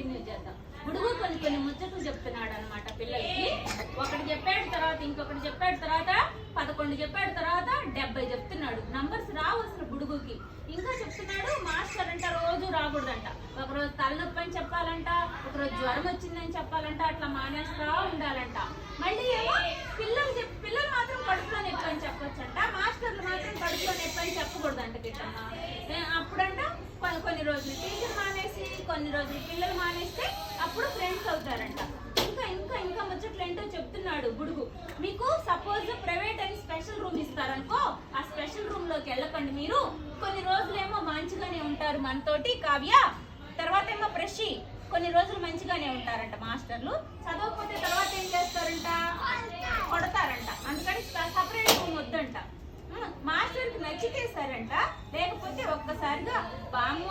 Continue చేద్దాం. బుడుగు కొన్ని కొన్ని ముచ్చట్లు చెప్తున్నాడు అనమాట పిల్లలకి. ఒకటి చెప్పాడు, తర్వాత ఇంకొకటి చెప్పాడు, తర్వాత 11 చెప్పాడు, తర్వాత 70 చెప్తున్నాడు. నంబర్స్ రావు అసలు బుడుగుకి. ఇంకా చెప్తున్నాడు మాస్టర్ అంట రోజు రాకూడదంట. ఒకరోజు తలనొప్పి అని చెప్పాలంట, ఒకరోజు జ్వరం వచ్చిందని చెప్పాలంట, అట్లా మానేస్తా ఉండాలంట. మళ్ళీ ఏమో పిల్లలు మాత్రం కడుపులో నొప్పి అని చెప్పొచ్చంట, మాస్టర్లు మాత్రం కడుపులో నొప్పి అని చెప్పకూడదంట కిట్టమ్మ. అప్పుడంట కొన్ని రోజులు టీచర్ మానేసి కొన్ని రోజులు పిల్లలు మానేస్తే అప్పుడు ఫ్రెండ్స్ అవుతారంట. ఇంకా ఇంకా ఇంకా ముచ్చట్లు ఏంటో చెప్తున్నాడు బుడుగు. మీకు సపోజ్ ప్రైవేట్ అని స్పెషల్ రూమ్ ఇస్తారనుకో, ఆ స్పెషల్ రూమ్ లోకి వెళ్ళకండి మీరు. కొన్ని రోజులేమో మంచిగానే ఉంటారు మనతోటి కావ్య, తర్వాత ఏమో ప్రషి కొన్ని రోజులు మంచిగానే ఉంటారంట మాస్టర్లు. చదవకపోతే తర్వాత ఏం చేస్తారంట, కొడతారంట. అందుకని సపరేట్ రూమ్ వద్దంట. మాస్టర్కి నచ్చితే సరంట, లేకపోతే ఒక్కసారిగా బామ్మ